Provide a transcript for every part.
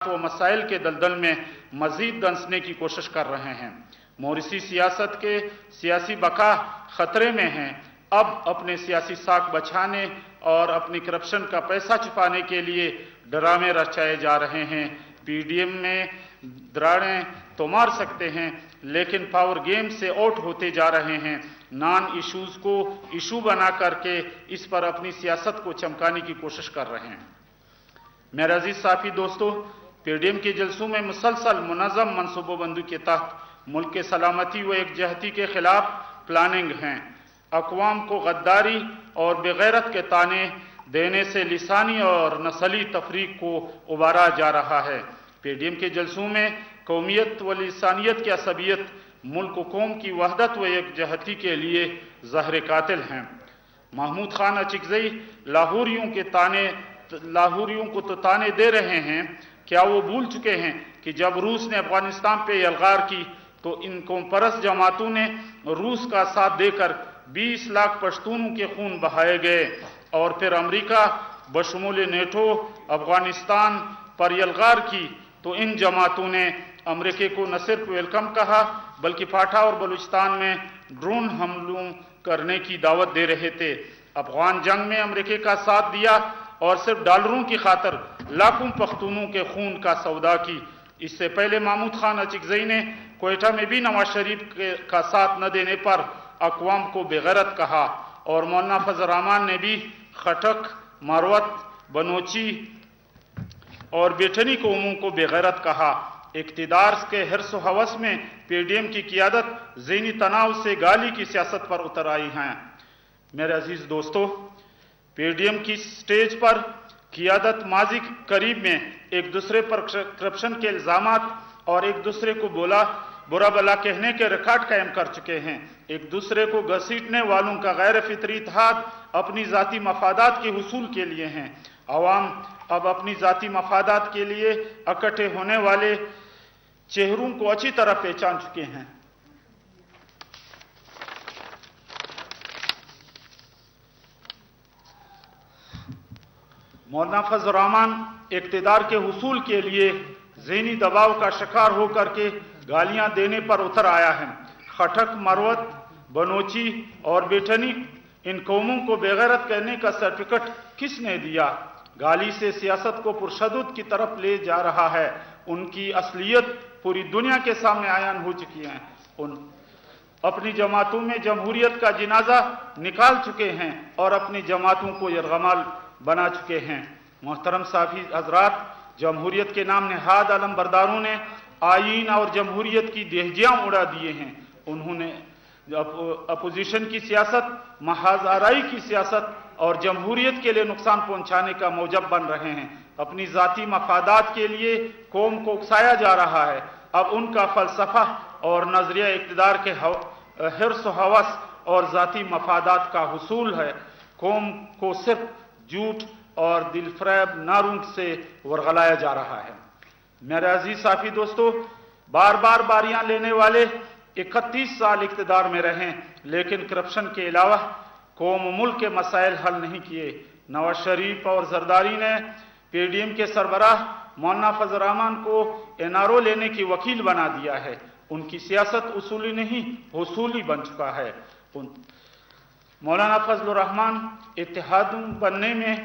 و مسائل کے دلدل میں مزید دنسنے کی کوشش کر رہے ہیں۔ موریسی سیاست کے سیاسی بقا خطرے میں ہیں۔ اب اپنے سیاسی ساکھ بچانے اور اپنی کرپشن کا پیسہ چھپانے کے لیے ڈرامے رچائے جا رہے ہیں۔ پی ڈی ایم میں دراڑیں تو مار سکتے ہیں لیکن پاور گیم سے آؤٹ ہوتے جا رہے ہیں۔ نان ایشوز کو ایشو بنا کر کے اس پر اپنی سیاست کو چمکانے کی کوشش کر رہے ہیں۔ میرے عزیز ساتھی دوستو، پی ڈی ایم کے جلسوں میں مسلسل منظم منصوبہ بندی کے تحت ملک کے سلامتی و یکجہتی کے خلاف پلاننگ ہیں۔ اقوام کو غداری اور بغیرت کے طعنے دینے سے لسانی اور نسلی تفریق کو ابارا جا رہا ہے۔ پی ڈی ایم کے جلسوں میں قومیت و لسانیت کی عصبیت ملک و قوم کی وحدت و یکجہتی کے لیے زہر قاتل ہیں۔ محمود خان اچکزئی لاہوریوں کو تو طعنے دے رہے ہیں، کیا وہ بھول چکے ہیں کہ جب روس نے افغانستان پہ یلغار کی تو ان قوم پرست جماعتوں نے روس کا ساتھ دے کر 20 لاکھ پشتونوں کے خون بہائے گئے، اور پھر امریکہ بشمول نیٹو افغانستان پر یلغار کی تو ان جماعتوں نے امریکہ کو نہ صرف ویلکم کہا بلکہ پاٹھا اور بلوچستان میں ڈرون حملوں کرنے کی دعوت دے رہے تھے۔ افغان جنگ میں امریکہ کا ساتھ دیا اور صرف ڈالروں کی خاطر لاکھوں پختونوں کے خون کا سودا کی۔ اس سے پہلے محمود خان اچکزئی نے کوئٹہ میں بھی نواز شریف کا ساتھ نہ دینے پر اقوام کو بغیرت کہا، اور مولانا فضل الرحمان نے بھی خٹک، مروت، بنوچی اور بیٹنی قوموں کو بغیرت کہا۔ اقتدار کے حرص و ہوس میں پی ڈی ایم کی قیادت ذہنی تناؤ سے گالی کی سیاست پر اتر آئی ہیں۔ میرے عزیز دوستو، پی ڈی ایم کی سٹیج پر قیادت ماضی قریب میں ایک دوسرے پر کرپشن کے الزامات اور ایک دوسرے کو برا بلا کہنے کے ریکارڈ قائم کر چکے ہیں۔ ایک دوسرے کو گھسیٹنے والوں کا غیر فطری اتحاد اپنی ذاتی مفادات کے حصول کے لیے ہیں۔ عوام اب اپنی ذاتی مفادات کے لیے اکٹھے ہونے والے چہروں کو اچھی طرح پہچان چکے ہیں۔ مولانا فضل الرحمان اقتدار کے حصول کے لیے ذہنی دباؤ کا شکار ہو کر کے گالیاں دینے پر اتر آیا ہے۔ خٹک، مروت، بنوچی اور بیٹنی ان قوموں کو بغیرت کہنے کا سرٹیفکیٹ کس نے دیا؟ گالی سے سیاست کو پرشدت کی طرف لے جا رہا ہے۔ ان کی اصلیت پوری دنیا کے سامنے عیان ہو چکی ہے۔ اپنی جماعتوں میں جمہوریت کا جنازہ نکال چکے ہیں اور اپنی جماعتوں کو یرغمال بنا چکے ہیں۔ محترم صحافی حضرات، جمہوریت کے نام نہاد علم برداروں نے آئین اور جمہوریت کی دہجیاں اڑا دیے ہیں۔ انہوں نے اپوزیشن کی سیاست، محاذ آرائی کی سیاست اور جمہوریت کے لیے نقصان پہنچانے کا موجب بن رہے ہیں۔ اپنی ذاتی مفادات کے لیے قوم کو اکسایا جا رہا ہے۔ اب ان کا فلسفہ اور نظریہ اقتدار کے حرص و ہوس اور ذاتی مفادات کا حصول ہے۔ قوم کو صرف جھوٹ اور دل فریب نعروں سے ورغلایا جا رہا ہے۔ میرے عزیز ساتھی دوستو، بار بار باریاں لینے والے 31 سال اقتدار میں رہیں لیکن کرپشن کے علاوہ قوم و ملک کے مسائل حل نہیں کیے۔ نواز شریف اور زرداری نے پی ڈی ایم کے سربراہ مولانا فضل الرحمان کو این آر او لینے کی وکیل بنا دیا ہے۔ ان کی سیاست اصولی نہیں حصولی بن چکا ہے۔ مولانا فضل الرحمان اتحاد بننے میں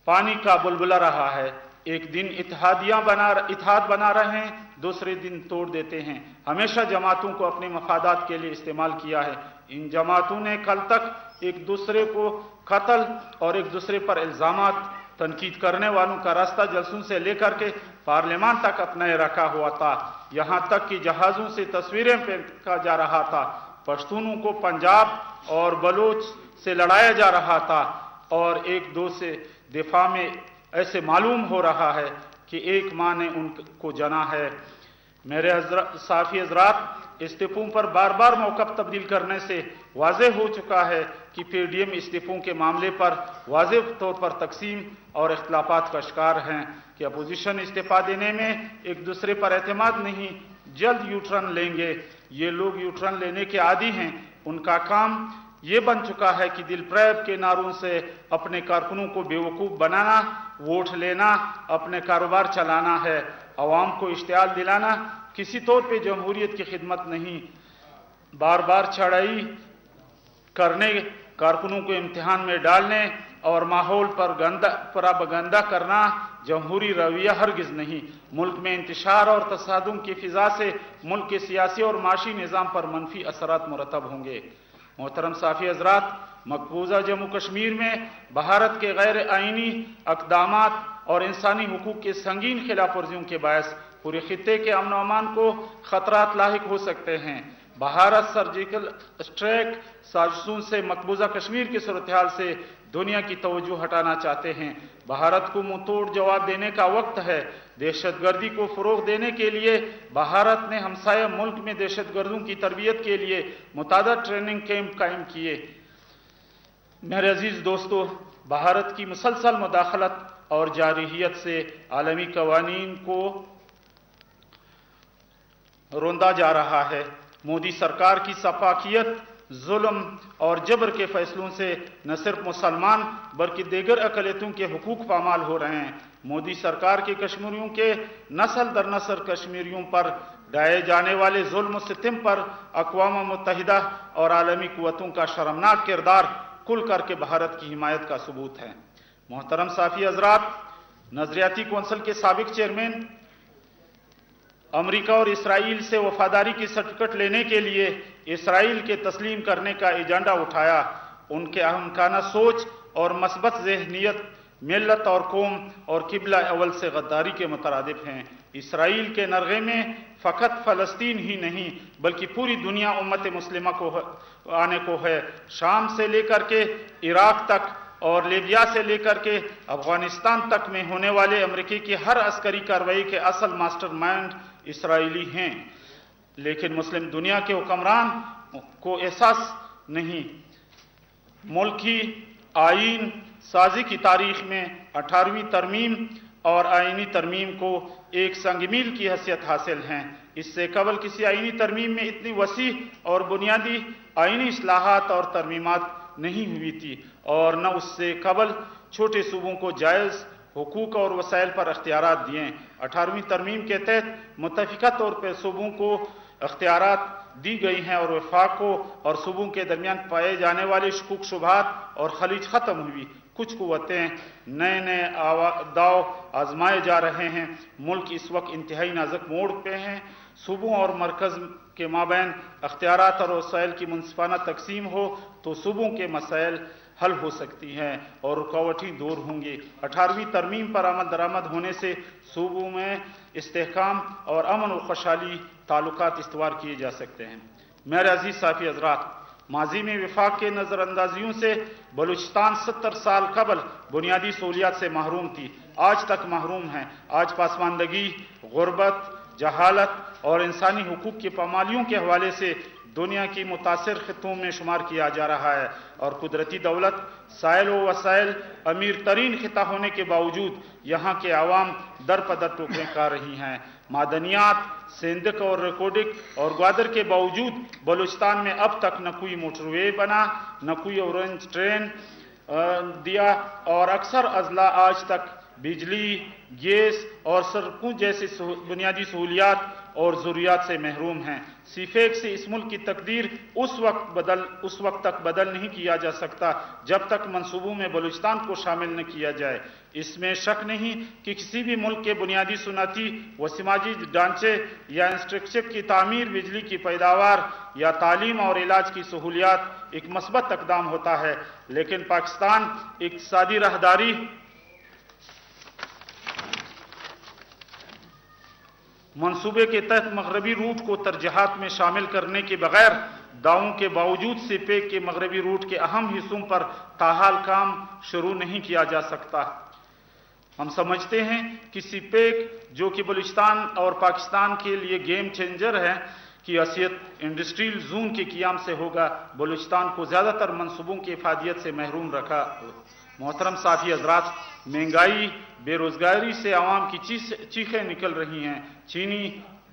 پانی کا بلبلا رہا ہے۔ ایک دن اتحاد بنا رہے ہیں، دوسرے دن توڑ دیتے ہیں۔ ہمیشہ جماعتوں کو اپنے مفادات کے لیے استعمال کیا ہے۔ ان جماعتوں نے کل تک ایک دوسرے کو قتل اور ایک دوسرے پر الزامات تنقید کرنے والوں کا راستہ جلسوں سے لے کر کے پارلیمان تک اپنا رکھا ہوا تھا۔ یہاں تک کہ جہازوں سے تصویریں پھینکا جا رہا تھا۔ پشتونوں کو پنجاب اور بلوچ سے لڑایا جا رہا تھا اور ایک دو سے دفاع میں ایسے معلوم ہو رہا ہے کہ ایک ماں نے ان کو جنا ہے۔ میرے صحافی حضرات، استعفوں پر بار بار موقف تبدیل کرنے سے واضح ہو چکا ہے کہ پی ڈی ایم استعفوں کے معاملے پر واضح طور پر تقسیم اور اختلافات کا شکار ہیں کہ اپوزیشن استعفیٰ دینے میں ایک دوسرے پر اعتماد نہیں، جلد یو ٹرن لیں گے۔ یہ لوگ یو ٹرن لینے کے عادی ہیں۔ ان کا کام یہ بن چکا ہے کہ دل فریب کے نعروں سے اپنے کارکنوں کو بیوقوف بنانا، ووٹ لینا، اپنے کاروبار چلانا ہے، عوام کو اشتعال دلانا کسی طور پہ جمہوریت کی خدمت نہیں، بار بار چڑھائی کرنے، کارکنوں کو امتحان میں ڈالنے اور ماحول پر پراپگنڈا کرنا جمہوری رویہ ہرگز نہیں۔ ملک میں انتشار اور تصادم کی فضا سے ملک کے سیاسی اور معاشی نظام پر منفی اثرات مرتب ہوں گے۔ محترم صافی حضرات، مقبوضہ جموں کشمیر میں بھارت کے غیر آئینی اقدامات اور انسانی حقوق کے سنگین خلاف ورزیوں کے باعث پورے خطے کے امن و امان کو خطرات لاحق ہو سکتے ہیں۔ بھارت سرجیکل اسٹرائیک سازشوں سے مقبوضہ کشمیر کی صورتحال سے دنیا کی توجہ ہٹانا چاہتے ہیں۔ بھارت کو منہ توڑ جواب دینے کا وقت ہے۔ دہشت گردی کو فروغ دینے کے لیے بھارت نے ہمسایہ ملک میں دہشت گردوں کی تربیت کے لیے متعدد ٹریننگ کیمپ قائم کیے۔ میرے عزیز دوستو، بھارت کی مسلسل مداخلت اور جارحیت سے عالمی قوانین کو روندا جا رہا ہے۔ مودی سرکار کی سفاکیت، ظلم اور جبر کے فیصلوں سے نہ صرف مسلمان بلکہ دیگر اقلیتوں کے حقوق پامال ہو رہے ہیں۔ مودی سرکار کے کشمیریوں کے نسل در نسل کشمیریوں پر ڈھائے جانے والے ظلم و ستم پر اقوام متحدہ اور عالمی قوتوں کا شرمناک کردار کھل کر کے بھارت کی حمایت کا ثبوت ہے۔ محترم صافی حضرات، نظریاتی کونسل کے سابق چیئرمین امریکہ اور اسرائیل سے وفاداری کی سرٹیفکیٹ لینے کے لیے اسرائیل کے تسلیم کرنے کا ایجنڈا اٹھایا۔ ان کے احمقانہ سوچ اور مثبت ذہنیت ملت اور قوم اور قبلہ اول سے غداری کے مترادف ہیں۔ اسرائیل کے نرغے میں فقط فلسطین ہی نہیں بلکہ پوری دنیا امت مسلمہ کو آنے کو ہے۔ شام سے لے کر کے عراق تک اور لیبیا سے لے کر کے افغانستان تک میں ہونے والے امریکی کی ہر عسکری کارروائی کے اصل ماسٹر مائنڈ اسرائیلی ہیں، لیکن مسلم دنیا کے حکمران کو احساس نہیں۔ ملک کی آئین سازی کی تاریخ میں 18ویں ترمیم اور آئینی ترمیم کو ایک سنگ میل کی حیثیت حاصل ہیں۔ اس سے قبل کسی آئینی ترمیم میں اتنی وسیع اور بنیادی آئینی اصلاحات اور ترمیمات نہیں ہوئی تھی، اور نہ اس سے قبل چھوٹے صوبوں کو جائز حقوق اور وسائل پر اختیارات دیے۔ 18ویں ترمیم کے تحت متفقہ طور پر صوبوں کو اختیارات دی گئی ہیں اور وفاق کو اور صوبوں کے درمیان پائے جانے والے شکوک شبہات اور خلیج ختم ہوئی۔ کچھ قوتیں نئے داؤ آزمائے جا رہے ہیں۔ ملک اس وقت انتہائی نازک موڑ پہ ہیں۔ صوبوں اور مرکز کے مابین اختیارات اور وسائل کی منصفانہ تقسیم ہو تو صوبوں کے مسائل حل ہو سکتی ہیں اور رکاوٹیں دور ہوں گی۔ 18ویں ترمیم پر عمل درآمد ہونے سے صوبوں میں استحکام اور امن و خوشحالی تعلقات استوار کیے جا سکتے ہیں۔ میرے عزیز صافی حضرات، ماضی میں وفاق کے نظر اندازیوں سے بلوچستان 70 سال قبل بنیادی سہولیات سے محروم تھی، آج تک محروم ہے۔ آج پسماندگی، غربت، جہالت اور انسانی حقوق کی پامالیوں کے حوالے سے دنیا کی متاثر خطوں میں شمار کیا جا رہا ہے، اور قدرتی دولت، سائل و وسائل امیر ترین خطہ ہونے کے باوجود یہاں کے عوام در پدر ٹوکریں کھا رہی ہیں۔ معدنیات، سیندک اور ریکارڈک اور گوادر کے باوجود بلوچستان میں اب تک نہ کوئی موٹر وے بنا، نہ کوئی اورنج ٹرین دیا، اور اکثر اضلاع آج تک بجلی، گیس اور سڑکوں جیسی بنیادی سہولیات اور ضروریات سے محروم ہیں۔ سیفیک سے اس ملک کی تقدیر اس وقت تک بدل نہیں کیا جا سکتا جب تک منصوبوں میں بلوچستان کو شامل نہ کیا جائے۔ اس میں شک نہیں کہ کسی بھی ملک کے بنیادی صنعتی و سماجی ڈھانچے یا انفراسٹرکچر کی تعمیر، بجلی کی پیداوار یا تعلیم اور علاج کی سہولیات ایک مثبت اقدام ہوتا ہے، لیکن پاکستان اقتصادی راہداری منصوبے کے تحت مغربی روٹ کو ترجیحات میں شامل کرنے کے بغیر دعووں کے باوجود سی پیک کے مغربی روٹ کے اہم حصوں پر تاحال کام شروع نہیں کیا جا سکتا۔ ہم سمجھتے ہیں کہ سی پیک، جو کہ بلوچستان اور پاکستان کے لیے گیم چینجر ہے، کی حیثیت انڈسٹریل زون کے قیام سے ہوگا، بلوچستان کو زیادہ تر منصوبوں کی افادیت سے محروم رکھا۔ محترم ساتھی حضرات، مہنگائی، بے روزگاری سے عوام کی چیخیں نکل رہی ہیں۔ چینی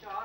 4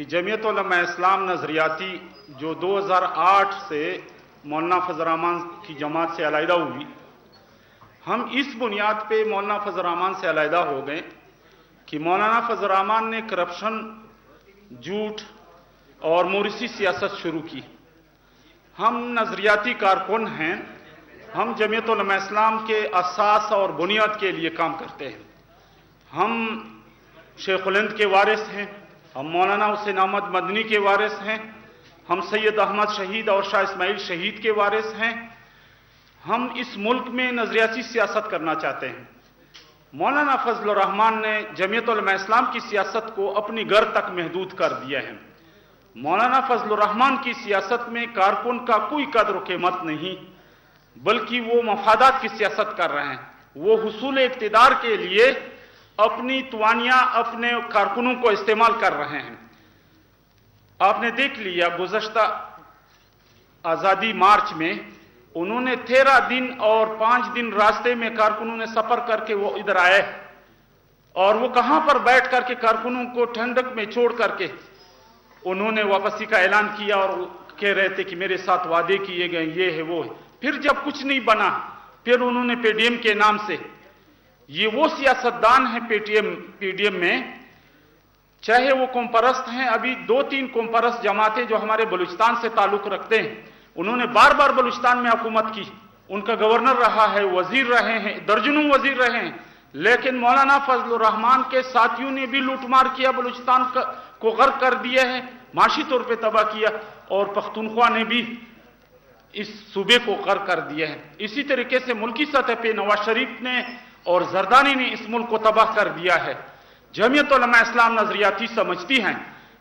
کہ جمعیت علماء اسلام نظریاتی جو 2008 سے مولانا فضل الرحمان کی جماعت سے علیحدہ ہوئی، ہم اس بنیاد پہ مولانا فضل الرحمان سے علیحدہ ہو گئے کہ مولانا فضل الرحمان نے کرپشن، جھوٹ اور موریثی سیاست شروع کی۔ ہم نظریاتی کارکن ہیں، ہم جمعیت علماء اسلام کے اساس اور بنیاد کے لیے کام کرتے ہیں۔ ہم شیخ الہند کے وارث ہیں، ہم مولانا حسین احمد مدنی کے وارث ہیں، ہم سید احمد شہید اور شاہ اسماعیل شہید کے وارث ہیں۔ ہم اس ملک میں نظریاتی سیاست کرنا چاہتے ہیں۔ مولانا فضل الرحمان نے جمعیت علماء اسلام کی سیاست کو اپنی گھر تک محدود کر دیا ہے۔ مولانا فضل الرحمان کی سیاست میں کارکن کا کوئی قدر و قیمت نہیں، بلکہ وہ مفادات کی سیاست کر رہے ہیں۔ وہ حصول اقتدار کے لیے اپنی توانیاں، اپنے کارکنوں کو استعمال کر رہے ہیں۔ آپ نے دیکھ لیا گزشتہ آزادی مارچ میں انہوں نے 13 دن اور 5 دن راستے میں کارکنوں نے سفر کر کے وہ ادھر آئے، اور وہ کہاں پر بیٹھ کر کے کارکنوں کو ٹھنڈک میں چھوڑ کر کے انہوں نے واپسی کا اعلان کیا اور کہہ رہے تھے کہ میرے ساتھ وعدے کیے گئے، یہ ہے وہ ہے۔ پھر جب کچھ نہیں بنا، پھر انہوں نے پی ڈی ایم کے نام سے، یہ وہ سیاستدان ہیں پی ڈی ایم میں، چاہے وہ قوم پرست ہیں، ابھی 2-3 قوم پرست جماعتیں جو ہمارے بلوچستان سے تعلق رکھتے ہیں، انہوں نے بار بار بلوچستان میں حکومت کی، ان کا گورنر رہا ہے، وزیر رہے ہیں، درجنوں وزیر رہے ہیں، لیکن مولانا فضل الرحمان کے ساتھیوں نے بھی لوٹ مار کیا، بلوچستان کو غرق کر دیا ہے، معاشی طور پہ تباہ کیا، اور پختونخوا نے بھی اس صوبے کو غرق کر دیا ہے۔ اسی طریقے سے ملکی سطح پہ نواز شریف نے اور زردانی نے اس ملک کو تباہ کر دیا ہے۔ جمعیت علماء اسلام نظریاتی سمجھتی ہیں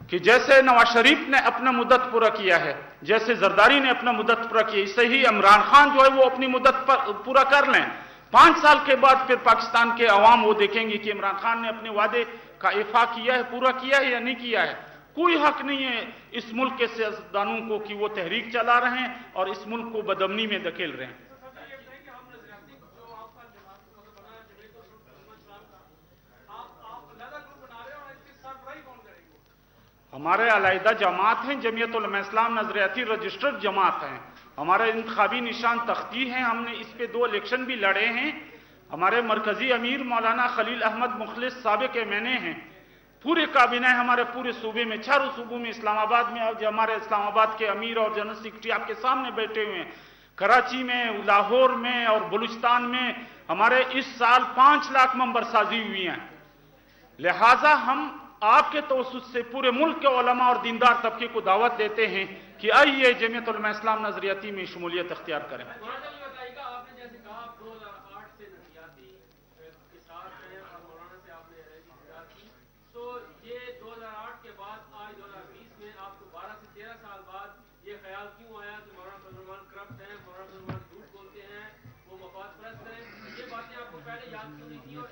کہ جیسے نواز شریف نے اپنا مدت پورا کیا ہے، جیسے زرداری نے اپنا مدت پورا کیا، اس سے ہی عمران خان جو ہے وہ اپنی مدت پورا کر لیں۔ 5 سال کے بعد پھر پاکستان کے عوام وہ دیکھیں گے کہ عمران خان نے اپنے وعدے کا ایفا کیا ہے، پورا کیا ہے یا نہیں کیا ہے۔ کوئی حق نہیں ہے اس ملک کے سیاستدانوں کو کہ وہ تحریک چلا رہے ہیں اور اس ملک کو بدامنی میں دھکیل رہے ہیں۔ ہمارے علیحدہ جماعت ہیں، جمعیت علماء اسلام نظریاتی رجسٹرڈ جماعت ہیں۔ ہمارے انتخابی نشان تختی ہیں، ہم نے اس پہ 2 الیکشن بھی لڑے ہیں۔ ہمارے مرکزی امیر مولانا خلیل احمد مخلص سابق MNA ہیں۔ پورے کابینہ ہمارے پورے صوبے میں، 4 صوبوں میں، اسلام آباد میں، ہمارے اسلام آباد کے امیر اور جنرل سیکرٹری آپ کے سامنے بیٹھے ہوئے ہیں، کراچی میں، لاہور میں اور بلوچستان میں ہمارے اس سال 5 لاکھ ممبر سازی ہوئی ہیں۔ لہٰذا ہم آپ کے توسط سے پورے ملک کے علماء اور دیندار طبقے کو دعوت دیتے ہیں کہ آئیے جمعیت علماء اسلام نظریاتی میں شمولیت اختیار کریں۔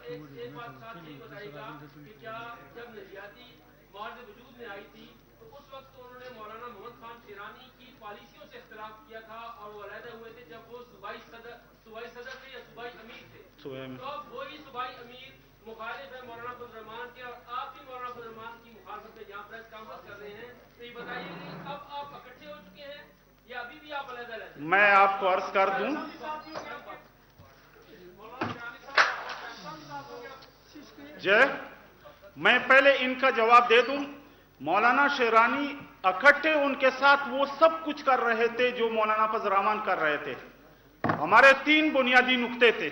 ایک بات ساتھ یہی بتائے گا کہ کیا جب نظریاتی معاہدے وجود میں آئی تھی تو اس وقت انہوں نے مولانا محمد خان شیرانی کی پالیسیوں سے اختلاف کیا تھا اور وہ علیحدہ ہوئے تھے جب وہ صوبائی صدر تھے یا صوبائی امیر تھے، تو اب وہی صوبائی امیر مخالف ہے مولانا فضل الرحمان کے، اور آپ بھی مولانا فضل الرحمان کی مخالفت میں جہاں پریس کانفرنس کر رہے ہیں، تو یہ بتائیے کہ اب آپ اکٹھے ہو چکے ہیں یا ابھی بھی آپ علیحدہ رہتے ہیں؟ میں آپ کو عرض کر دوں، میں پہلے ان کا جواب دے دوں۔ مولانا شیرانی اکٹھے ان کے ساتھ وہ سب کچھ کر رہے تھے جو مولانا فضل الرحمان کر رہے تھے۔ ہمارے 3 بنیادی نقطے تھے۔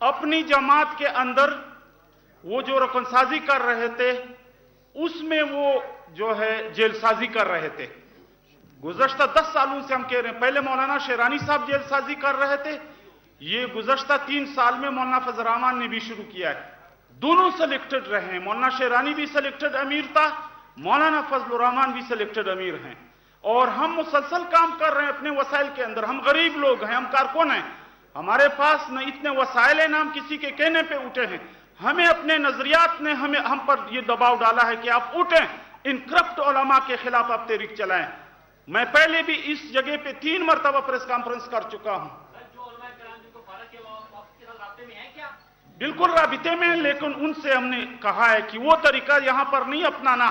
اپنی جماعت کے اندر وہ جو رکن سازی کر رہے تھے اس میں وہ جو ہے جیل سازی کر رہے تھے۔ گزشتہ 10 سالوں سے ہم کہہ رہے ہیں، پہلے مولانا شیرانی صاحب جیل سازی کر رہے تھے، یہ گزشتہ 3 سال میں مولانا فضل الرحمان نے بھی شروع کیا ہے۔ دونوں سلیکٹڈ رہے ہیں، مولانا شیرانی بھی سلیکٹڈ امیر تھا، مولانا فضل الرحمان بھی سلیکٹڈ امیر ہیں، اور ہم مسلسل کام کر رہے ہیں اپنے وسائل کے اندر۔ ہم غریب لوگ ہیں، ہم کارکن ہیں، ہمارے پاس نہ اتنے وسائل ہیں نہ ہم کسی کے کہنے پہ اٹھے ہیں۔ ہمیں اپنے نظریات نے ہم پر یہ دباؤ ڈالا ہے کہ آپ اٹھیں، ان کرپٹ علماء کے خلاف آپ تحریک چلائیں۔ میں پہلے بھی اس جگہ پہ 3 مرتبہ پریس کانفرنس کر چکا ہوں۔ بالکل رابطے میں ہیں، لیکن ان سے ہم نے کہا ہے کہ وہ طریقہ یہاں پر نہیں اپنانا